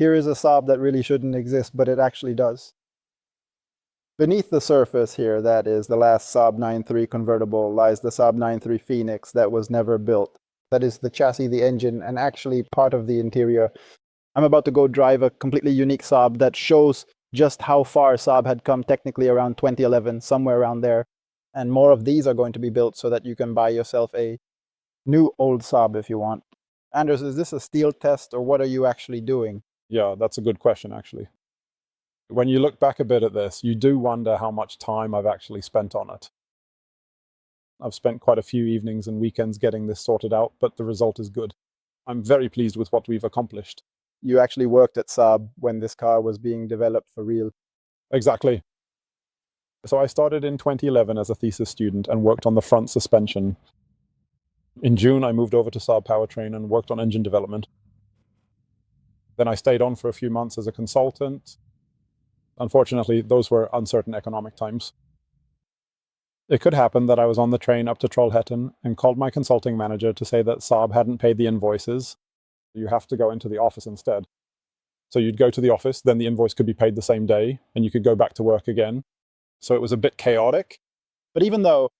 Here is a Saab that really shouldn't exist, but it actually does. Beneath the surface here, that is the last Saab 9.3 convertible, lies the Saab 9.3 Phoenix that was never built. That is the chassis, the engine, and actually part of the interior. I'm about to go drive a completely unique Saab that shows just how far Saab had come technically around 2011, somewhere around there. And more of these are going to be built so that you can buy yourself a new old Saab if you want. Anders, is this a steel test or what are you actually doing? Yeah, that's a good question, actually. When you look back a bit at this, you do wonder how much time I've actually spent on it. I've spent quite a few evenings and weekends getting this sorted out, but the result is good. I'm very pleased with what we've accomplished. You actually worked at Saab when this car was being developed for real. Exactly. So I started in 2011 as a thesis student and worked on the front suspension. In June, I moved over to Saab Powertrain and worked on engine development. Then I stayed on for a few months as a consultant. Unfortunately, those were uncertain economic times. It could happen that I was on the train up to Trollhättan and called my consulting manager to say that Saab hadn't paid the invoices. You have to go into the office instead. So you'd go to the office, then the invoice could be paid the same day, and you could go back to work again. So it was a bit chaotic. But even though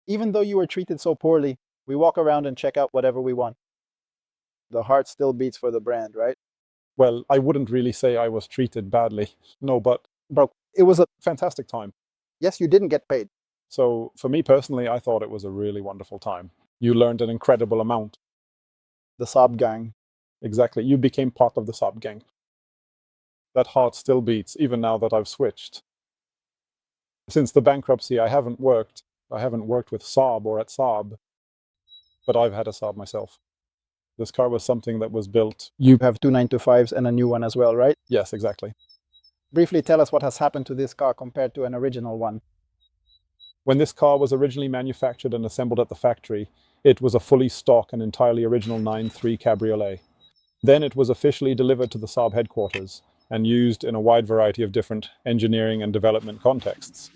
you were treated so poorly, we walk around and check out whatever we want. The heart still beats for the brand, right? Well, I wouldn't really say I was treated badly. No, but Bro, it was a fantastic time. yes, you didn't get paid. So for me personally, I thought it was a really wonderful time. You learned an incredible amount. The Saab gang. Exactly. You became part of the Saab gang. That heart still beats, even now that I've switched. Since the bankruptcy, I haven't worked with Saab or at Saab, but I've had a Saab myself. This car was something that was built. You have two 925s and a new one as well, right? Yes, exactly. Briefly tell us what has happened to this car compared to an original one. When this car was originally manufactured and assembled at the factory, it was a fully stock and entirely original 9.3 Cabriolet. Then it was officially delivered to the Saab headquarters and used in a wide variety of different engineering and development contexts.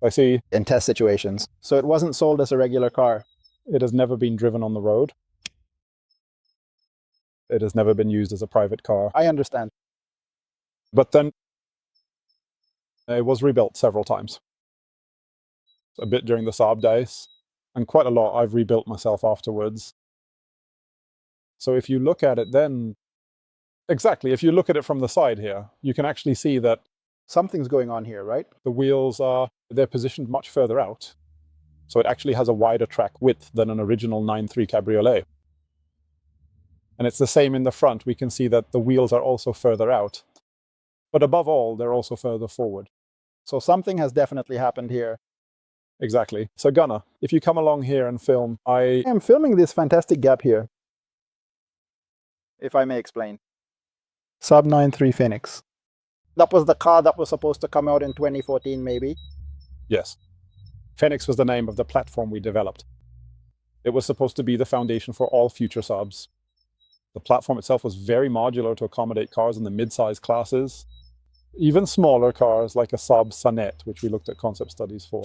I see. In test situations. So it wasn't sold as a regular car. It has never been driven on the road. It has never been used as a private car. I understand. But then it was rebuilt several times. A bit during the Saab days, and quite a lot I've rebuilt myself afterwards. So if you look at it then, exactly, if you look at it from the side here, you can actually see that something's going on here, right? the wheels they're positioned much further out. So it actually has a wider track width than an original 9.3 Cabriolet. And it's the same in the front. We can see that the wheels are also further out. But above all, they're also further forward. So something has definitely happened here. Exactly. So Gunnar, if you come along here and film, I am filming this fantastic gap here. If I may explain. Saab 9.3 Phoenix. That was the car that was supposed to come out in 2014, maybe? Yes. Phoenix was the name of the platform we developed. It was supposed to be the foundation for all future Saabs. The platform itself was very modular to accommodate cars in the mid-size classes, even smaller cars like a Saab Sonnet, which we looked at concept studies for.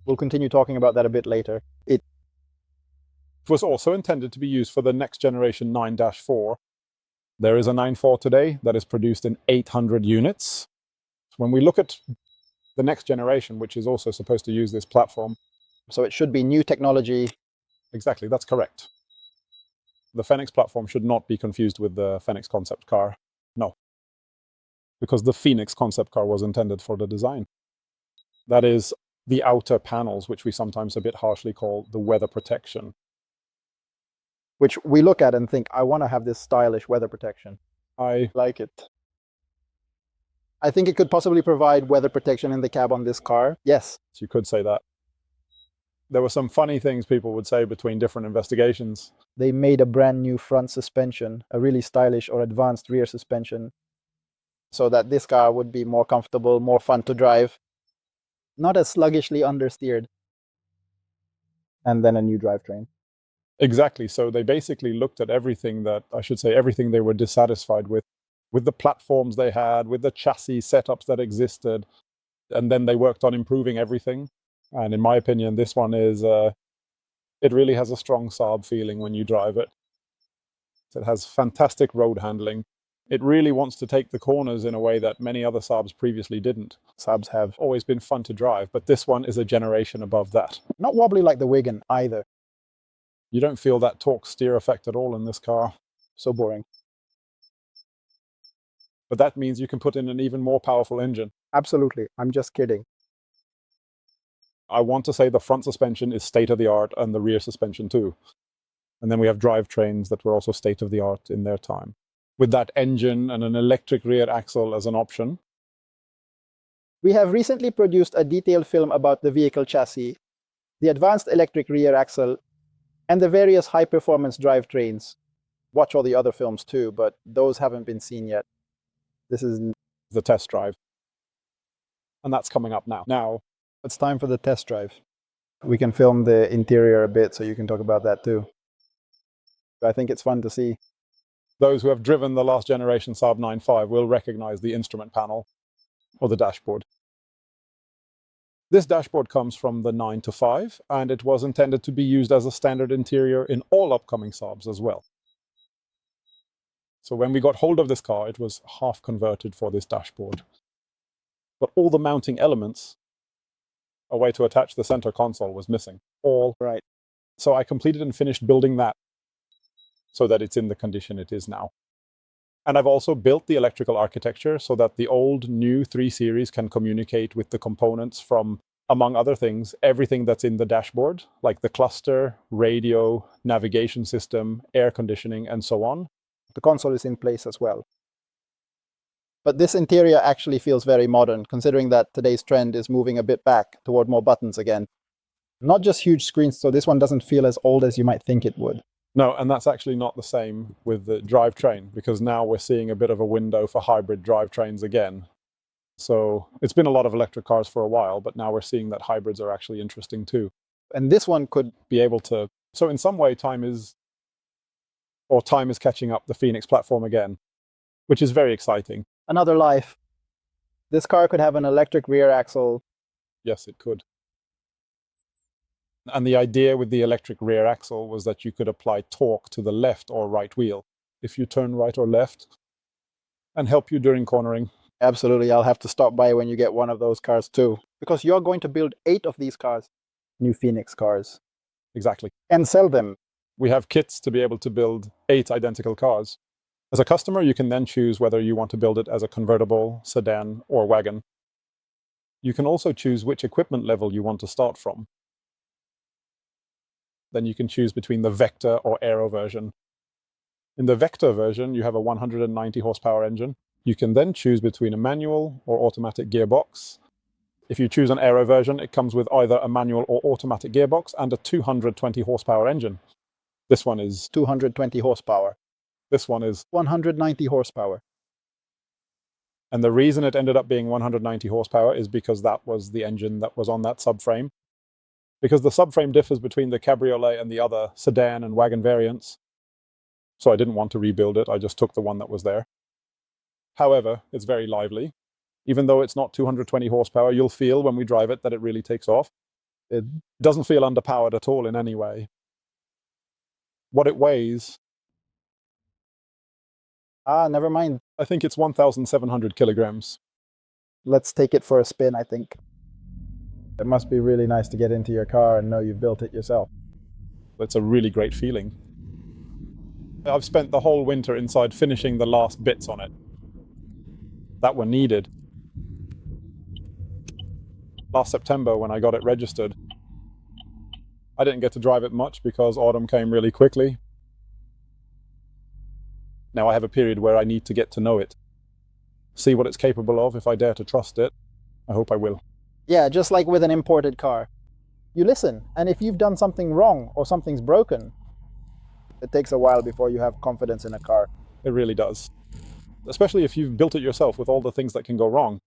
We'll continue talking about that a bit later. It was also intended to be used for the next generation 9-4. There is a 9.4 today that is produced in 800 units. When we look at the next generation, which is also supposed to use this platform. So it should be new technology. Exactly, that's correct. The Phoenix platform should not be confused with the Phoenix concept car. No. Because the Phoenix concept car was intended for the design. That is the outer panels, which we sometimes a bit harshly call the weather protection. Which we look at and think, I want to have this stylish weather protection. I like it. I think it could possibly provide weather protection in the cab on this car. Yes. You could say that. There were some funny things people would say between different investigations. They made a brand new front suspension, a really stylish or advanced rear suspension, so that this car would be more comfortable, more fun to drive, not as sluggishly understeered. And then a new drivetrain. Exactly. So they basically looked at everything everything they were dissatisfied with the platforms they had, with the chassis setups that existed, and then they worked on improving everything. And in my opinion, this one is, it really has a strong Saab feeling when you drive it. It has fantastic road handling. It really wants to take the corners in a way that many other Saabs previously didn't. Saabs have always been fun to drive, but this one is a generation above that. Not wobbly like the Wigan either. You don't feel that torque steer effect at all in this car. So boring. But that means you can put in an even more powerful engine. Absolutely. I'm just kidding. I want to say the front suspension is state-of-the-art and the rear suspension too. And then we have drivetrains that were also state-of-the-art in their time. With that engine and an electric rear axle as an option. We have recently produced a detailed film about the vehicle chassis, the advanced electric rear axle, and the various high-performance drivetrains. Watch all the other films too, but those haven't been seen yet. This is the test drive. And that's coming up now. Now, it's time for the test drive. We can film the interior a bit so you can talk about that too. I think it's fun to see. Those who have driven the last generation Saab 9.5 will recognize the instrument panel or the dashboard. This dashboard comes from the 9-5, and it was intended to be used as a standard interior in all upcoming Saabs as well. So when we got hold of this car, it was half converted for this dashboard. But all the mounting elements, a way to attach the center console, was missing. All right. So I completed and finished building that so that it's in the condition it is now. And I've also built the electrical architecture so that the old new 3 Series can communicate with the components from, among other things, everything that's in the dashboard, like the cluster, radio, navigation system, air conditioning, and so on. The console is in place as well. But this interior actually feels very modern, considering that today's trend is moving a bit back toward more buttons again. Not just huge screens, so this one doesn't feel as old as you might think it would. No, and that's actually not the same with the drivetrain, because now we're seeing a bit of a window for hybrid drivetrains again. So it's been a lot of electric cars for a while, but now we're seeing that hybrids are actually interesting too. And this one could be able to... So in some way, time is catching up the Phoenix platform again, which is very exciting. Another life. This car could have an electric rear axle. Yes, it could. And the idea with the electric rear axle was that you could apply torque to the left or right wheel if you turn right or left, and help you during cornering. Absolutely. I'll have to stop by when you get one of those cars too, because you're going to build 8 of these cars, new Phoenix cars. Exactly. And sell them. We have kits to be able to build 8 identical cars. As a customer, you can then choose whether you want to build it as a convertible, sedan, or wagon. You can also choose which equipment level you want to start from. Then you can choose between the Vector or Aero version. In the Vector version, you have a 190 horsepower engine. You can then choose between a manual or automatic gearbox. If you choose an Aero version, it comes with either a manual or automatic gearbox and a 220 horsepower engine. This one is 220 horsepower. This one is 190 horsepower. And the reason it ended up being 190 horsepower is because that was the engine that was on that subframe. Because the subframe differs between the Cabriolet and the other sedan and wagon variants. So I didn't want to rebuild it, I just took the one that was there. However, it's very lively. Even though it's not 220 horsepower, you'll feel when we drive it that it really takes off. It doesn't feel underpowered at all in any way. What it weighs... never mind. I think it's 1,700 kilograms. Let's take it for a spin, I think. It must be really nice to get into your car and know you've built it yourself. It's a really great feeling. I've spent the whole winter inside finishing the last bits on it that were needed. Last September, when I got it registered, I didn't get to drive it much because autumn came really quickly. Now I have a period where I need to get to know it, see what it's capable of if I dare to trust it. I hope I will. Yeah, just like with an imported car. You listen, and if you've done something wrong or something's broken, it takes a while before you have confidence in a car. It really does. Especially if you've built it yourself with all the things that can go wrong.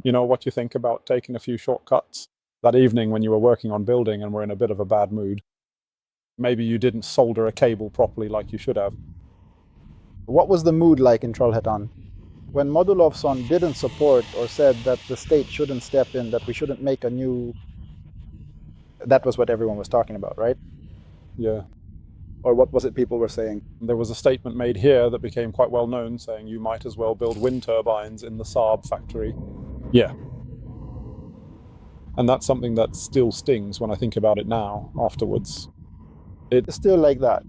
You know what you think about taking a few shortcuts that evening when you were working on building and were in a bit of a bad mood. Maybe you didn't solder a cable properly like you should have. What was the mood like in Trollhättan? When Johansson didn't support or said that the state shouldn't step in, that we shouldn't make a new... That was what everyone was talking about, right? Yeah. Or what was it people were saying? There was a statement made here that became quite well known saying you might as well build wind turbines in the Saab factory. Yeah. And that's something that still stings when I think about it now, afterwards. It's still like that.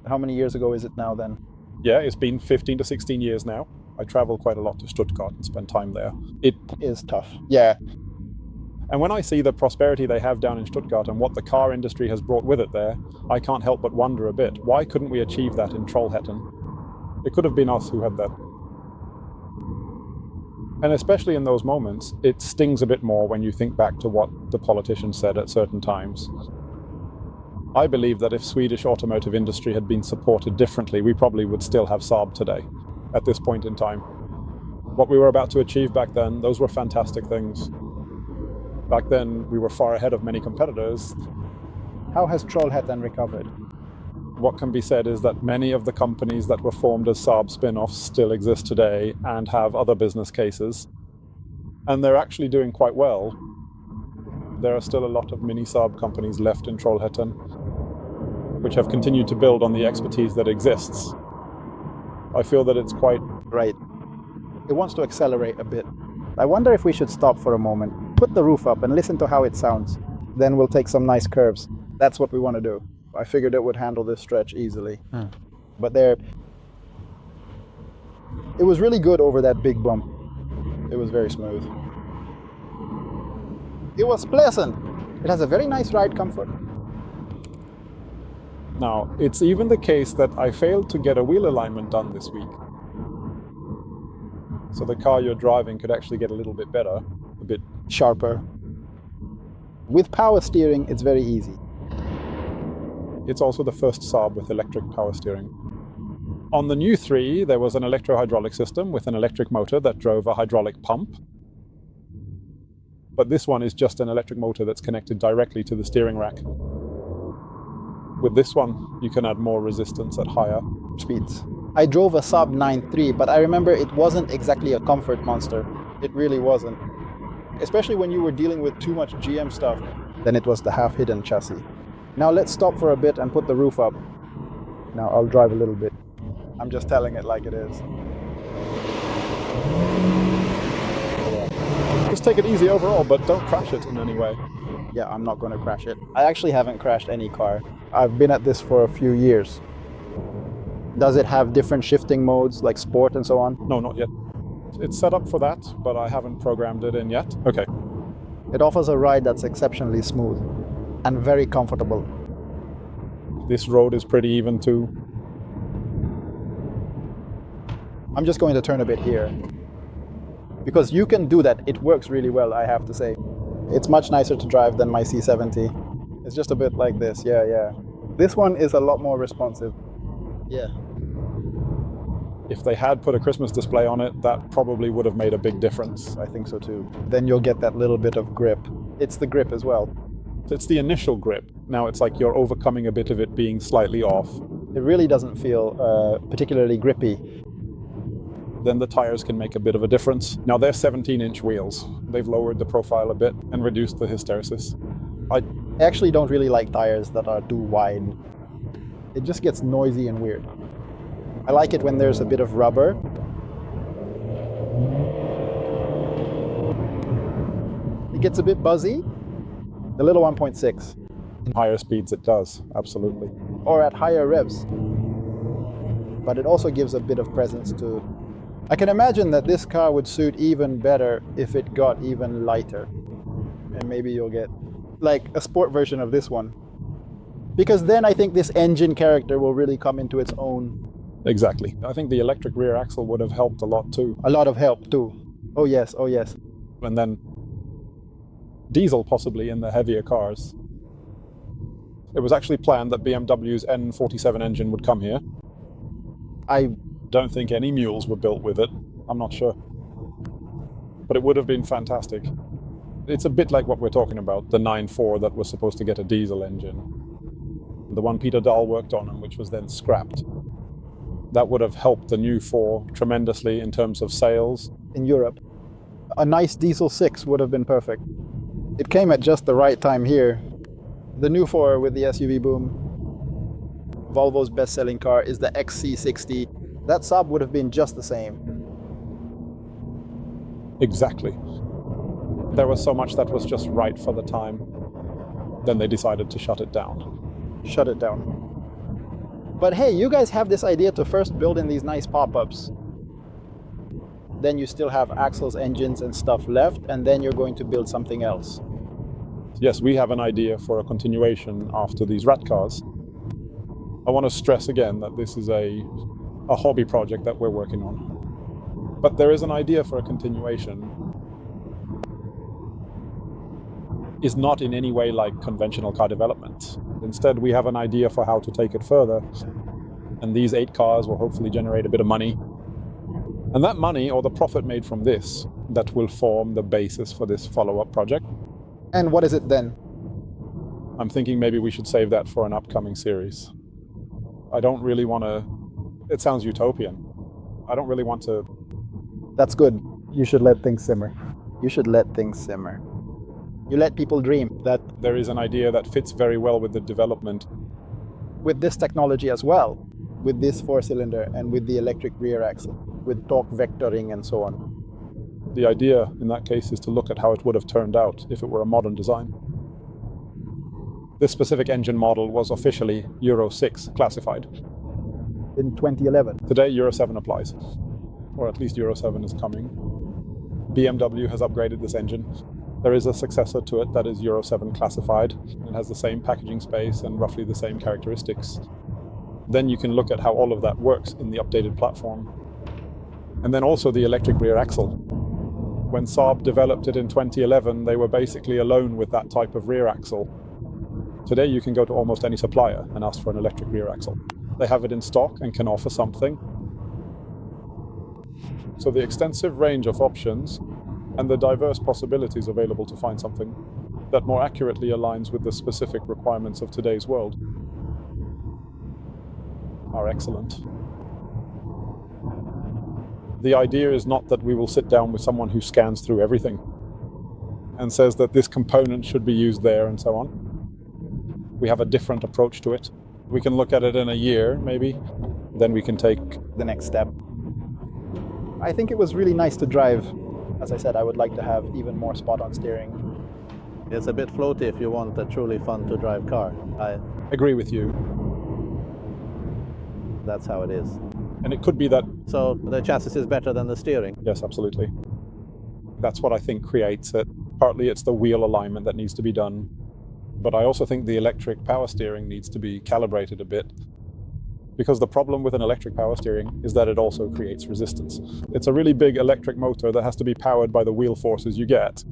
How many years ago is it now then? Yeah, it's been 15 to 16 years now. I travel quite a lot to Stuttgart and spend time there. It is tough. Yeah. And when I see the prosperity they have down in Stuttgart and what the car industry has brought with it there, I can't help but wonder a bit, why couldn't we achieve that in Trollhättan? It could have been us who had that. And especially in those moments, it stings a bit more when you think back to what the politicians said at certain times. I believe that if Swedish automotive industry had been supported differently, we probably would still have Saab today, at this point in time. What we were about to achieve back then, those were fantastic things. Back then, we were far ahead of many competitors. How has Trollhättan recovered? What can be said is that many of the companies that were formed as Saab spin-offs still exist today and have other business cases. And they're actually doing quite well. There are still a lot of mini Saab companies left in Trollhättan, which have continued to build on the expertise that exists. I feel that it's quite... Right. It wants to accelerate a bit. I wonder if we should stop for a moment, put the roof up and listen to how it sounds. Then we'll take some nice curves. That's what we want to do. I figured it would handle this stretch easily. But it was really good over that big bump. It was very smooth. It was pleasant. It has a very nice ride comfort. Now, it's even the case that I failed to get a wheel alignment done this week. So the car you're driving could actually get a little bit better, a bit sharper. With power steering, it's very easy. It's also the first Saab with electric power steering. On the new 3, there was an electro-hydraulic system with an electric motor that drove a hydraulic pump. But this one is just an electric motor that's connected directly to the steering rack. With this one, you can add more resistance at higher speeds. I drove a Saab 9.3, but I remember it wasn't exactly a comfort monster. It really wasn't. Especially when you were dealing with too much GM stuff. Then it was the half-hidden chassis. Now let's stop for a bit and put the roof up. Now I'll drive a little bit. I'm just telling it like it is. Just take it easy overall, but don't crash it in any way. Yeah, I'm not going to crash it. I actually haven't crashed any car. I've been at this for a few years. Does it have different shifting modes, like sport and so on? No, not yet. It's set up for that, but I haven't programmed it in yet. Okay. It offers a ride that's exceptionally smooth and very comfortable. This road is pretty even too. I'm just going to turn a bit here. Because you can do that. It works really well, I have to say. It's much nicer to drive than my C70. It's just a bit like this, yeah. This one is a lot more responsive. Yeah. If they had put a Christmas display on it, that probably would have made a big difference. I think so too. Then you'll get that little bit of grip. It's the grip as well. It's the initial grip. Now it's like you're overcoming a bit of it being slightly off. It really doesn't feel particularly grippy. Then the tires can make a bit of a difference. Now they're 17-inch wheels. They've lowered the profile a bit and reduced the hysteresis. I actually don't really like tires that are too wide. It just gets noisy and weird. I like it when there's a bit of rubber. It gets a bit buzzy. The little 1.6. Higher speeds it does, absolutely. Or at higher revs. But it also gives a bit of presence to... I can imagine that this car would suit even better if it got even lighter. And maybe you'll get like a sport version of this one. Because then I think this engine character will really come into its own. Exactly. I think the electric rear axle would have helped a lot too. A lot of help too. Oh yes, oh yes. And then diesel possibly in the heavier cars. It was actually planned that BMW's N47 engine would come here. I don't think any mules were built with it. I'm not sure. But it would have been fantastic. It's a bit like what we're talking about, the 9.4 that was supposed to get a diesel engine. The one Peter Dahl worked on and which was then scrapped. That would have helped the new 4 tremendously in terms of sales. In Europe, a nice diesel 6 would have been perfect. It came at just the right time here. The new 4 with the SUV boom. Volvo's best-selling car is the XC60. That Saab would have been just the same. Exactly. There was so much that was just right for the time. Then they decided to shut it down. Shut it down. But hey, you guys have this idea to first build in these nice pop-ups. Then you still have axles, engines, and stuff left, and then you're going to build something else. Yes, we have an idea for a continuation after these rat cars. I want to stress again that this is a hobby project that we're working on. But there is an idea for a continuation. Is not in any way like conventional car development. Instead, we have an idea for how to take it further. And these 8 cars will hopefully generate a bit of money. And that money, or the profit made from this, that will form the basis for this follow-up project. And what is it then? I'm thinking maybe we should save that for an upcoming series. I don't really want to... It sounds utopian. I don't really want to... That's good. You should let things simmer. You should let things simmer. You let people dream. That there is an idea that fits very well with the development. With this technology as well, with this 4-cylinder and with the electric rear axle, with torque vectoring and so on. The idea in that case is to look at how it would have turned out if it were a modern design. This specific engine model was officially Euro 6 classified. In 2011. Today Euro 7 applies, or at least Euro 7 is coming. BMW has upgraded this engine. There is a successor to it that is Euro 7 classified. It has the same packaging space and roughly the same characteristics. Then you can look at how all of that works in the updated platform. And then also the electric rear axle. When Saab developed it in 2011, they were basically alone with that type of rear axle. Today you can go to almost any supplier and ask for an electric rear axle. They have it in stock and can offer something. So the extensive range of options and the diverse possibilities available to find something that more accurately aligns with the specific requirements of today's world are excellent. The idea is not that we will sit down with someone who scans through everything and says that this component should be used there and so on. We have a different approach to it. We can look at it in a year, maybe. Then we can take the next step. I think it was really nice to drive. As I said, I would like to have even more spot-on steering. It's a bit floaty if you want a truly fun-to-drive car. I agree with you. That's how it is. And it could be that... So the chassis is better than the steering? Yes, absolutely. That's what I think creates it. Partly it's the wheel alignment that needs to be done. But I also think the electric power steering needs to be calibrated a bit. Because the problem with an electric power steering is that it also creates resistance. It's a really big electric motor that has to be powered by the wheel forces you get.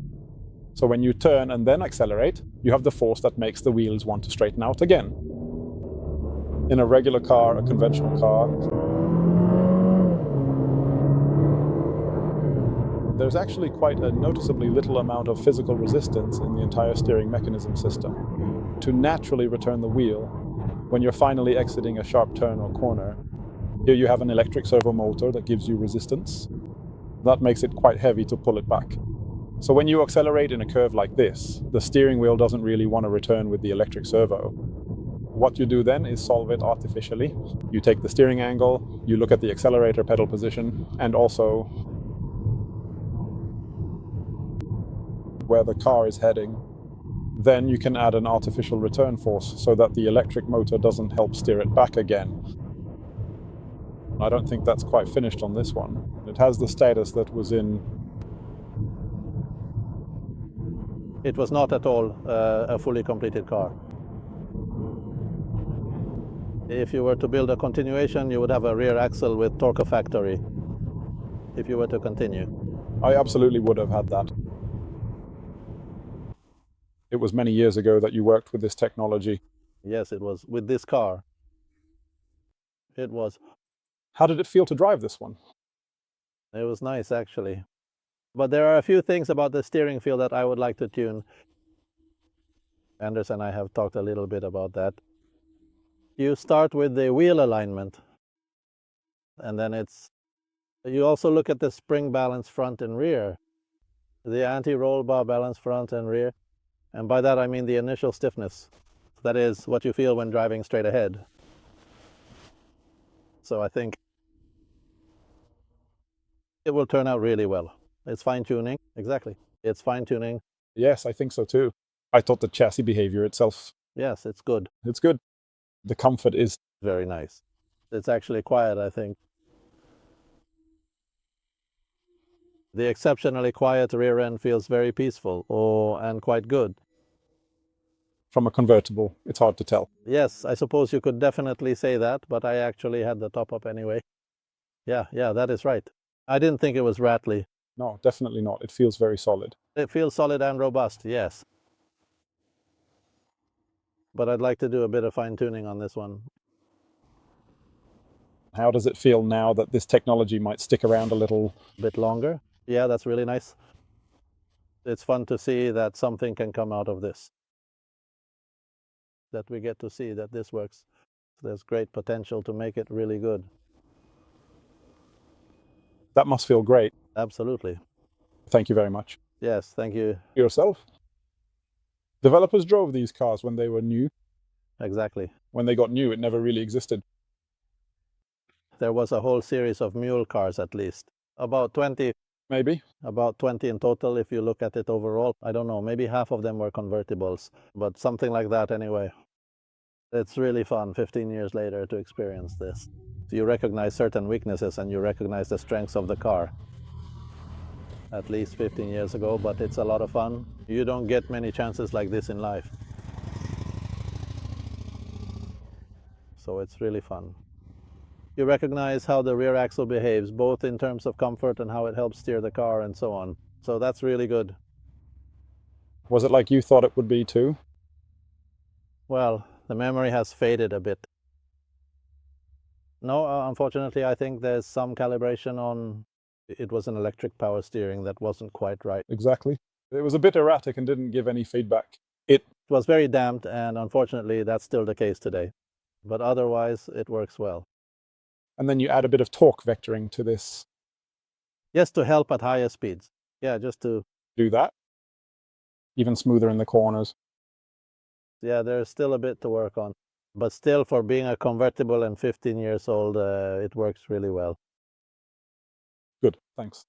So when you turn and then accelerate, you have the force that makes the wheels want to straighten out again. In a regular car, a conventional car, there's actually quite a noticeably little amount of physical resistance in the entire steering mechanism system to naturally return the wheel when you're finally exiting a sharp turn or corner. Here you have an electric servo motor that gives you resistance. That makes it quite heavy to pull it back. So when you accelerate in a curve like this, the steering wheel doesn't really want to return with the electric servo. What you do then is solve it artificially. You take the steering angle, you look at the accelerator pedal position, and also where the car is heading. Then you can add an artificial return force so that the electric motor doesn't help steer it back again. I don't think that's quite finished on this one. It has the status that was in... It was not at all a fully completed car. If you were to build a continuation, you would have a rear axle with torque factory. If you were to continue. I absolutely would have had that. It was many years ago that you worked with this technology. Yes, it was with this car. It was. How did it feel to drive this one? It was nice, actually. But there are a few things about the steering feel that I would like to tune. Anders and I have talked a little bit about that. You start with the wheel alignment. And then you also look at the spring balance front and rear. The anti-roll bar balance front and rear. And by that I mean the initial stiffness. That is what you feel when driving straight ahead. So I think it will turn out really well. It's fine-tuning. Exactly. It's fine-tuning. Yes, I think so too. I thought the chassis behavior itself, Yes, it's good. it's good. The comfort is Very nice. It's actually quiet, I think. The exceptionally quiet rear end feels very peaceful and quite good. from a convertible. It's hard to tell. Yes, I suppose you could definitely say that, but I actually had the top up anyway. Yeah, that is right. I didn't think it was rattly. No, definitely not. It feels very solid. It feels solid and robust, yes. But I'd like to do a bit of fine-tuning on this one. How does it feel now that this technology might stick around a little? Bit longer. Yeah, that's really nice. It's fun to see that something can come out of this. That we get to see that this works. There's great potential to make it really good. That must feel great. Absolutely. Thank you very much. Yes, thank you. Yourself? Developers drove these cars when they were new. Exactly. When they got new, it never really existed. There was a whole series of mule cars at least. About 20 Maybe. in total if you look at it overall. I don't know, maybe half of them were convertibles, but something like that anyway. It's really fun 15 years later to experience this. You recognize certain weaknesses and you recognize the strengths of the car. At least 15 years ago, but it's a lot of fun. You don't get many chances like this in life. So it's really fun. You recognize how the rear axle behaves, both in terms of comfort and how it helps steer the car and so on. So that's really good. Was it like you thought it would be too? Well, the memory has faded a bit. No, unfortunately, I think there's some calibration on. It was an electric power steering that wasn't quite right. Exactly. It was a bit erratic and didn't give any feedback. It was very damped, and unfortunately, that's still the case today. But otherwise, it works well. And then you add a bit of torque vectoring to this. Yes, to help at higher speeds. Yeah, just to do that. Even smoother in the corners. Yeah, there's still a bit to work on. But still, for being a convertible and 15 years old, it works really well. Good, thanks.